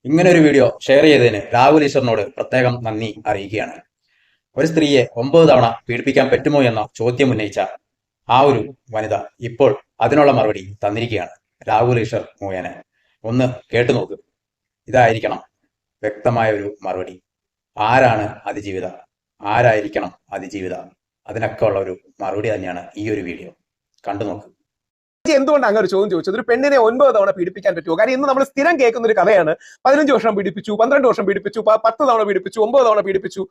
ഇങ്ങനെ ഒരു video share ചെയ്തതിന് രാഹുൽ ഈശ്വറിനോട് പ്രത്യേകം നന്ദി അറിയിക്കുകയാണ്. ഒരു സ്ത്രീയെ 9 തവണ പീഡിപ്പിക്കാൻ പറ്റുമോ എന്ന ചോദ്യം ഉന്നയിച്ച ആ ഒരു വനിത ഇപ്പോൾ അതിനുള്ള മറുപടി തന്നിരിക്കുകയാണ് രാഹുൽ ഈശ്വർ മുഖേന. ഒന്ന് കേട്ടു നോക്ക്. ഇതായിരിക്കണം വ്യക്തമായ ഒരു മറുപടി. ആരാണ് അതിജീവിത, ആരായിരിക്കണം അതിജീവിത, അതിനൊക്കെ ഉള്ള ഒരു മറുപടി തന്നെയാണ് ഈ ഒരു വീഡിയോ. കണ്ടു നോക്ക്. എന്തുകൊണ്ട് അങ്ങനെ ഒരു ചോദ്യം ചോദിച്ചത്? ഒരു പെണ്ണിനെ 9 തവണ പീഡിപ്പിക്കാൻ പറ്റുമോ? കാരണം ഇന്ന് നമ്മൾ സ്ഥിരം കേൾക്കുന്ന ഒരു കഥയാണ്. 15 വർഷം പീഡിപ്പിച്ചു, 12 വർഷം പീഡിപ്പിച്ചു, 10 തവണ പീഡിപ്പിച്ചു, 9 തവണ പീഡിപ്പിച്ചു.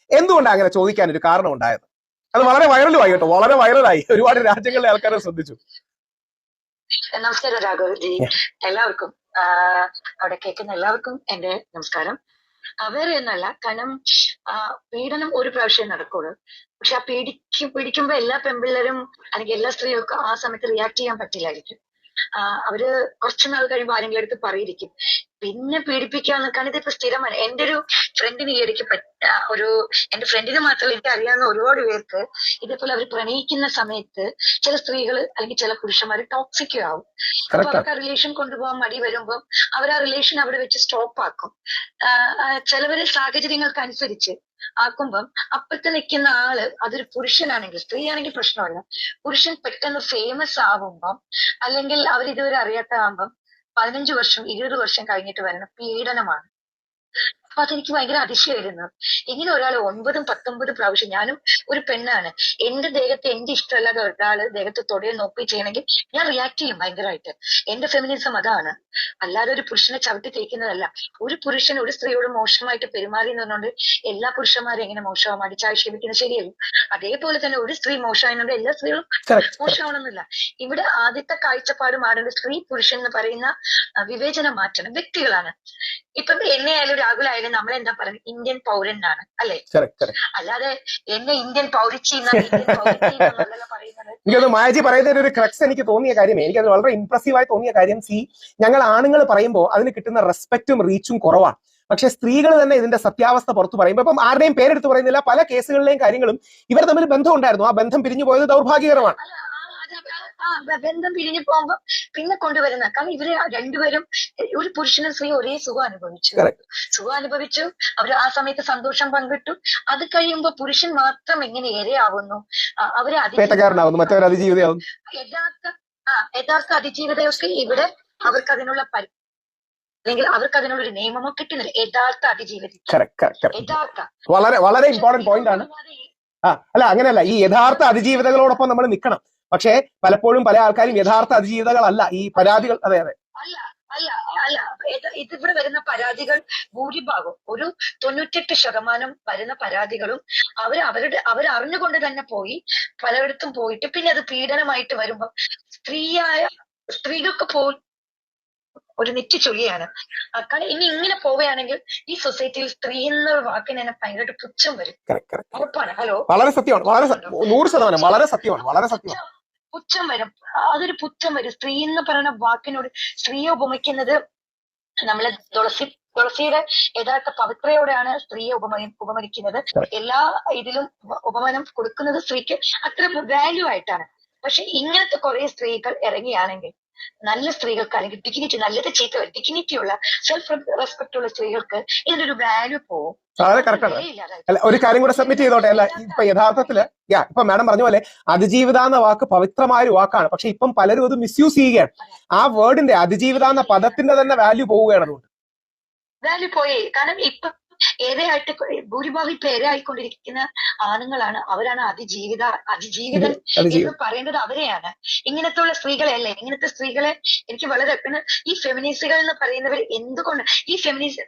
എന്തുകൊണ്ടാണ് അങ്ങനെ ചോദിക്കാൻ ഒരു കാരണം ഉണ്ടായത്? അത് വളരെ വൈറലുമായി കേട്ടോ, വളരെ വൈറലായി. ഒരുപാട് രാജ്യങ്ങളിലെ ആൾക്കാരെ ശ്രദ്ധിച്ചു. നമസ്കാരം രാഘവജി, എല്ലാവർക്കും അവിടെ കേൾക്കുന്ന എല്ലാവർക്കും എന്റെ നമസ്കാരം. വേറെ ഒന്നല്ല, കാരണം പീഡനം ഒരു പ്രാവശ്യം നടക്കുള്ളൂ. പക്ഷെ ആ പിടിക്കുമ്പോ എല്ലാ പെൺപിള്ളേരും അല്ലെങ്കിൽ എല്ലാ സ്ത്രീകൾക്കും ആ സമയത്ത് റിയാക്ട് ചെയ്യാൻ പറ്റില്ലായിരിക്കും. അവര് കുറച്ചുനാൾ കഴിയുമ്പോൾ ആരെങ്കിലും അടുത്ത് പറയിരിക്കും, പിന്നെ പീഡിപ്പിക്കാന്ന്. കാരണം ഇതിപ്പോ സ്ഥിരമാണ്. എന്റെ ഒരു ഫ്രണ്ടിന് ഈ ഇടയ്ക്ക് എന്റെ ഫ്രണ്ടിന് മാത്രമല്ല, എനിക്ക് അറിയാവുന്ന ഒരുപാട് പേർക്ക് ഇതേപോലെ അവർ പ്രണയിക്കുന്ന സമയത്ത് ചില സ്ത്രീകൾ അല്ലെങ്കിൽ ചില പുരുഷന്മാർ ടോക്സിക്കും ആവും. അപ്പൊ അവർക്ക് ആ റിലേഷൻ കൊണ്ടുപോകാൻ മടി വരുമ്പോൾ അവർ ആ റിലേഷൻ അവിടെ വെച്ച് സ്റ്റോപ്പ് ആക്കും. ചിലവര് സാഹചര്യങ്ങൾക്ക് അനുസരിച്ച് ആക്കുമ്പം അപ്പുറത്ത് നിൽക്കുന്ന ആള് അതൊരു പുരുഷനാണെങ്കിൽ, സ്ത്രീ ആണെങ്കിൽ പ്രശ്നമല്ല, പുരുഷൻ പെട്ടെന്ന് ഫേമസ് ആവുമ്പം അല്ലെങ്കിൽ അവരിതുവരെ അറിയാത്താകുമ്പം 15 വർഷം 20 വർഷം കഴിഞ്ഞിട്ട് വരുന്ന പീഡനമാണ്. അപ്പൊ അതെനിക്ക് ഭയങ്കര അതിശയമായിരുന്നു. ഇങ്ങനെ ഒരാൾ 9, 19 പ്രാവശ്യം, ഞാനും ഒരു പെണ്ണാണ്, എന്റെ ദേഹത്ത് എന്റെ ഇഷ്ടമല്ലാതെ ഒരാള് ദേഹത്ത് തൊടയിൽ നോക്കി ചെയ്യണമെങ്കിൽ ഞാൻ റിയാക്ട് ചെയ്യും ഭയങ്കരമായിട്ട്. എന്റെ ഫെമിനിസം അതാണ്, അല്ലാതെ ഒരു പുരുഷനെ ചവിട്ടി തേക്കുന്നതല്ല. ഒരു പുരുഷൻ ഒരു സ്ത്രീയോട് മോശമായിട്ട് പെരുമാറി എന്ന് പറഞ്ഞുകൊണ്ട് എല്ലാ പുരുഷന്മാരും എങ്ങനെ മോശമാവും, അടിച്ചാക്ഷേപിക്കുന്നത് ശരിയല്ല. അതേപോലെ തന്നെ ഒരു സ്ത്രീ മോശമായതുകൊണ്ട് എല്ലാ സ്ത്രീകളും മോശമാവണമെന്നില്ല. ഇവിടെ ആദ്യത്തെ കാഴ്ചപ്പാട് മാറേണ്ട സ്ത്രീ പുരുഷൻ എന്ന് പറയുന്ന വിവേചനം മാറ്റണം. വ്യക്തികളാണ്. ഇപ്പം എന്നെ ആയാലും രാഹുലായാലും നമ്മൾ എന്താ പറയുന്നത്, ഇന്ത്യൻ പൗരനാണ് അല്ലെ? അല്ലാതെ എന്നെ ഇന്ത്യൻ പൗരിച്ചി പറയുന്നത്. എനിക്കത് മായജി പറയുന്നതിന് ഒരു ക്രക്സ് എനിക്ക് തോന്നിയ കാര്യമേ, എനിക്കത് വളരെ ഇംപ്രസീവായി തോന്നിയ കാര്യം, ഞങ്ങൾ ആണുങ്ങൾ പറയുമ്പോൾ അതിന് കിട്ടുന്ന റെസ്പെക്റ്റും റീച്ചും കുറവാണ്. പക്ഷെ സ്ത്രീകൾ തന്നെ ഇതിന്റെ സത്യാവസ്ഥ പുറത്തു പറയുമ്പോൾ, ഇപ്പം ആരുടെയും പേരെടുത്ത് പറയുന്നില്ല, പല കേസുകളിലെയും കാര്യങ്ങളും ഇവർ തമ്മിൽ ബന്ധം ഉണ്ടായിരുന്നു. ആ ബന്ധം പിരിഞ്ഞു പോയത് ദൗർഭാഗ്യകരമാണ്. ബന്ധം പിരിഞ്ഞു പോകുമ്പോ പിന്നെ കൊണ്ടുവരുന്ന, കാരണം ഇവര് രണ്ടുപേരും, ഒരു പുരുഷനും സ്ത്രീ ഒരേ സുഖം അനുഭവിച്ചു. അവർ ആ സമയത്ത് സന്തോഷം പങ്കിട്ടു. അത് കഴിയുമ്പോ പുരുഷൻ മാത്രം എങ്ങനെ ഇരയാവുന്നു, അവര് അതിജീവിതയാവുന്നു. യഥാർത്ഥ അതിജീവിതയൊക്കെ ഇവിടെ അവർക്ക് അതിനുള്ള അല്ലെങ്കിൽ അവർക്ക് അതിനുള്ളൊരു നിയമമോ കിട്ടുന്നില്ല. യഥാർത്ഥ അതിജീവിത വളരെ വളരെ ഇമ്പോർട്ടന്റ് പോയിന്റ് ആണ്. അല്ല, അങ്ങനെയല്ല, ഈ യഥാർത്ഥ അതിജീവിതകളോടൊപ്പം നമ്മൾ നിൽക്കണം. പക്ഷേ പലപ്പോഴും പല ആൾക്കാരും യഥാർത്ഥ അതിജീവിതകളല്ല ഈ പരാതികൾ. അതെ അല്ല, ഇതിവിടെ വരുന്ന പരാതികൾ ഭൂരിഭാഗം, ഒരു 98% വരുന്ന പരാതികളും അവരറിഞ്ഞുകൊണ്ട് തന്നെ പോയി പലയിടത്തും പോയിട്ട് പിന്നെ അത് പീഡനമായിട്ട് വരുമ്പോ സ്ത്രീകൾക്ക് ഒരു നെറ്റിച്ചൊല്ലിയാണ്. കാരണം ഇനി ഇങ്ങനെ പോവുകയാണെങ്കിൽ ഈ സൊസൈറ്റിയിൽ സ്ത്രീ എന്ന വാക്കിന് തന്നെ ഭയങ്കരമായിട്ട് പുച്ഛം വരും. ഉറപ്പാണ്. ഹലോ, വളരെ സത്യമാണ്, 100% വളരെ സത്യമാണ്. പുച്ഛം വരും. അതൊരു പുച്ഛം വരും. സ്ത്രീ എന്ന് പറയുന്ന വാക്കിനോട് സ്ത്രീയെ ഉപമിക്കുന്നത്, നമ്മളെ തുളസിയുടെ യഥാർത്ഥ പവിത്രയോടെയാണ് സ്ത്രീയെ ഉപമനിക്കുന്നത്. എല്ലാ ഇതിലും ഉപമാനം കൊടുക്കുന്നത് സ്ത്രീക്ക് അത്ര വാല്യൂ ആയിട്ടാണ്. പക്ഷെ ഇങ്ങനത്തെ കുറെ സ്ത്രീകൾ ഇറങ്ങിയാണെങ്കിൽ, നല്ല സ്ത്രീകൾക്ക് അല്ലെങ്കിൽ ഡിഗ്നിറ്റി, നല്ലത് ചീത്ത ഡിഗ്നിറ്റി ഉള്ള സെൽഫ് റെസ്പെക്ട് ഉള്ള സ്ത്രീകൾക്ക് ഇതിനൊരു വാല്യൂ പോവും. അല്ല, ഒരു കാര്യം കൂടെ സബ്മിറ്റ് ചെയ്തോട്ടെ. അല്ല, ഇപ്പൊ യഥാർത്ഥത്തില് ഇപ്പൊ മാഡം പറഞ്ഞ പോലെ അതിജീവിത എന്ന വാക്ക് പവിത്രമായ ഒരു വാക്കാണ്. പക്ഷെ ഇപ്പം പലരും അത് മിസ്യൂസ് ചെയ്യുകയാണ്. ആ വേർഡിന്റെ, അതിജീവിത എന്ന പദത്തിന്റെ തന്നെ വാല്യൂ പോവുകയാണ്. അതുകൊണ്ട് വാല്യൂ പോയി. കാരണം ഇപ്പൊ ഏറെയായിട്ട് ഭൂരിഭാഗം ഇപ്പൊ ഏറെയായിക്കൊണ്ടിരിക്കുന്ന ആണുങ്ങളാണ്. അവരാണ് അതിജീവിതൻ എന്ന് പറയേണ്ടത് അവരെയാണ്. ഇങ്ങനത്തുള്ള സ്ത്രീകളെയല്ലേ, ഇങ്ങനത്തെ സ്ത്രീകളെ എനിക്ക് വളരെ ഈ ഫെമിനിസ്റ്റുകൾ എന്ന് പറയുന്നവർ എന്തുകൊണ്ട് ഈ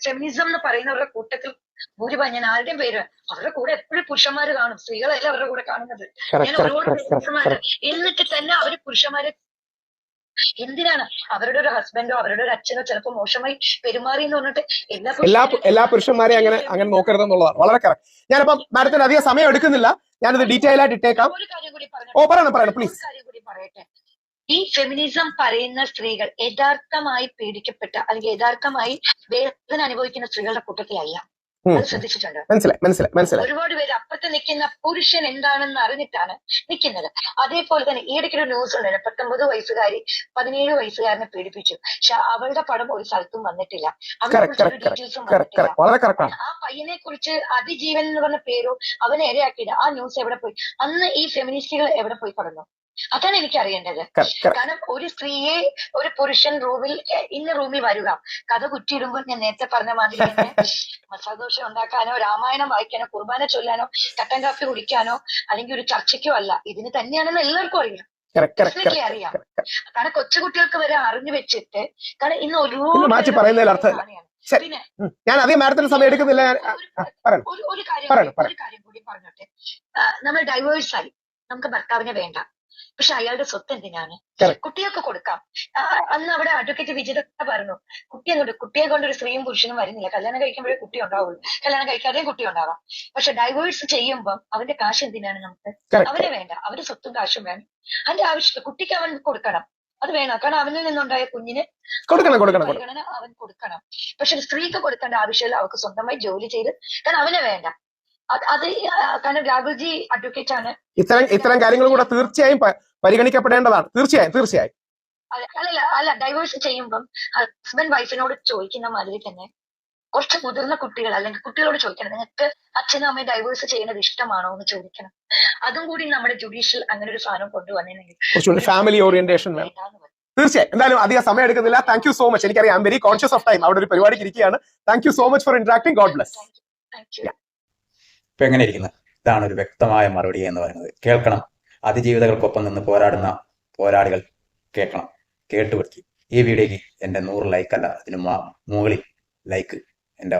ഫെമിനിസം എന്ന് പറയുന്നവരുടെ കൂട്ടത്തിൽ ഭൂരിഭാഗം, ഞാൻ ആരുടെയും പേര്, അവരുടെ കൂടെ എപ്പോഴും പുരുഷന്മാര് കാണും. സ്ത്രീകളല്ല അവരുടെ കൂടെ കാണുന്നത്. ഞാൻ ഒരുപാട് പുരുഷന്മാര്, എന്നിട്ട് തന്നെ അവര് പുരുഷന്മാരെ എന്തിനാണ് അവരുടെ ഒരു ഹസ്ബൻഡോ അവരുടെ ഒരു അച്ഛനോ ചിലപ്പോ മോശമായി പെരുമാറി എന്ന് പറഞ്ഞിട്ട് എല്ലാ പുരുഷന്മാരെയും അങ്ങനെ നോക്കരുതെന്നുള്ളതാണ് വളരെ കറക്റ്റ്. ഞാനിപ്പം മാഡത്തിന് അധികം സമയം എടുക്കുന്നില്ല, ഞാനിത് ഡീറ്റെയിൽ ആയിട്ട് ഇട്ടേക്കാം. ഒരു കാര്യം കൂടി പറയണം പ്ലീസ്. പറയട്ടെ. ഈ ഫെമിനിസം പറയുന്ന സ്ത്രീകൾ യഥാർത്ഥമായി പീഡിക്കപ്പെട്ട അല്ലെങ്കിൽ യഥാർത്ഥമായി വേദന അനുഭവിക്കുന്ന സ്ത്രീകളുടെ കൂട്ടത്തിലല്ല. അത് ശ്രദ്ധിച്ചിട്ടുണ്ടോ? മനസ്സിലായി. ഒരുപാട് പേര് അപ്പുറത്ത് നിൽക്കുന്ന പുരുഷൻ എന്താണെന്ന് അറിഞ്ഞിട്ടാണ് നിൽക്കുന്നത്. അതേപോലെ തന്നെ ഈയിടയ്ക്കൊരു ന്യൂസ് ഉണ്ടായിരുന്നു, 19 വയസ്സുകാരി 17 വയസ്സുകാരനെ പീഡിപ്പിച്ചു. പക്ഷെ അവളുടെ പടം ഒരു സ്ഥലത്തും വന്നിട്ടില്ല, അവനെ കുറിച്ച് ഒരു ഡീറ്റെയിൽസും വന്നിട്ടില്ല. ആ പയ്യനെ കുറിച്ച് അതിജീവൻ എന്ന് പറഞ്ഞ പേരോ അവനെ ഇരയാക്കിയില്ല. ആ ന്യൂസ് എവിടെ പോയി? അന്ന് ഈ ഫെമിനിസ്റ്റുകൾ എവിടെ പോയി കടന്നു? അതാണ് എനിക്ക് അറിയേണ്ടത്. കാരണം ഒരു സ്ത്രീയെ ഒരു പുരുഷൻ ഇന്ന റൂമിൽ വരിക, കഥ കുറ്റിയിടുമ്പോൾ ഞാൻ നേരത്തെ പറഞ്ഞ മാതിരി തന്നെ മസാലദോശ ഉണ്ടാക്കാനോ രാമായണം വായിക്കാനോ കുർബാന ചൊല്ലാനോ കട്ടൻ കാപ്പി കുടിക്കാനോ അല്ലെങ്കിൽ ഒരു ചർച്ചയ്ക്കോ അല്ല, ഇതിന് തന്നെയാണെന്ന് എല്ലാവർക്കും അറിയാം, അറിയാം. കാരണം കൊച്ചുകുട്ടികൾക്ക് വരെ അറിഞ്ഞു വെച്ചിട്ട്, കാരണം ഇന്ന് മാറ്റി പറയുന്നതിൽ അർത്ഥമില്ല. പിന്നെ ഞാൻ അധികം മാഡത്തിന് സമയം എടുക്കുന്നില്ല. ഒരു കാര്യം കൂടി പറഞ്ഞോട്ടെ. നമ്മൾ ഡൈവേഴ്സായി, നമുക്ക് ഭർത്താവിനെ വേണ്ട, പക്ഷെ അയാളുടെ സ്വത്ത് എന്തിനാണ്? കുട്ടികൾക്ക് കൊടുക്കാം. അന്ന് അവിടെ അഡ്വക്കേറ്റ് വിജിത പറഞ്ഞു, കുട്ടിയെ കൊണ്ട് ഒരു സ്ത്രീയും പുരുഷനും വരുന്നില്ല, കല്യാണം കഴിക്കുമ്പോഴേ കുട്ടി ഉണ്ടാവുള്ളൂ, കല്യാണം കഴിക്കാതെയും കുട്ടി ഉണ്ടാവാം. പക്ഷെ ഡൈവേഴ്സ് ചെയ്യുമ്പോൾ അവന്റെ കാശ് എന്തിനാണ്? നമുക്ക് അവനെ വേണ്ട, അവന്റെ സ്വത്തും കാശും വേണം. അതിന്റെ ആവശ്യമില്ല, കുട്ടിക്ക് അവൻ കൊടുക്കണം, അത് വേണം. കാരണം അവനിൽ നിന്നുണ്ടായ കുഞ്ഞിന് പരിഗണന അവൻ കൊടുക്കണം. പക്ഷെ സ്ത്രീക്ക് കൊടുക്കേണ്ട ആവശ്യമില്ല, അവർക്ക് സ്വന്തമായി ജോലി ചെയ്ത്, കാരണം അവനെ വേണ്ട. അത് കാരണം രാഹുൽജി അഡ്വക്കേറ്റ് ആണ്. ഇത്തരം കാര്യങ്ങൾ കൂടെ തീർച്ചയായും പരിഗണിക്കപ്പെടേണ്ടതാണ്. തീർച്ചയായും അല്ല ഡൈവേഴ്സ് ചെയ്യുമ്പം ഹസ്ബൻഡ് വൈഫിനോട് ചോദിക്കുന്ന മാതിരി തന്നെ കുറച്ച് മുതിർന്ന കുട്ടികൾ അല്ലെങ്കിൽ കുട്ടികളോട് ചോദിക്കണം, നിങ്ങൾക്ക് അച്ഛനും അമ്മയും ഡൈവേഴ്സ് ചെയ്യുന്നത് ഇഷ്ടമാണോ എന്ന് ചോദിക്കണം. അതും കൂടി നമ്മുടെ ജുഡീഷ്യൽ അങ്ങനെ ഒരു സാധനം കൊണ്ടുവന്നെങ്കിൽ ഫാമിലി ഓറിയന്റേഷൻ തീർച്ചയായും. എന്തായാലും അധികം സമയം എടുക്കുന്നില്ല. Thank you so much. എനിക്കറിയാം, I am very conscious of time. അവിടെ ഒരു പരിപാടിക്ക് ഇരിക്കുകയാണ്. Thank you so much for interacting. God bless. ഇപ്പൊ എങ്ങനെ ഇരിക്കുന്നത്? ഇതാണ് ഒരു വ്യക്തമായ മറുപടി എന്ന് പറയുന്നത്. കേൾക്കണം. അതിജീവിതകൾക്കൊപ്പം നിന്ന് പോരാടുന്ന പോരാളികൾ കേൾക്കണം, കേട്ടുപിടിക്കും. ഈ വീഡിയോക്ക് എൻ്റെ 100 ലൈക്ക് അല്ല, അതിന് മുകളിൽ ലൈക്ക് എൻ്റെ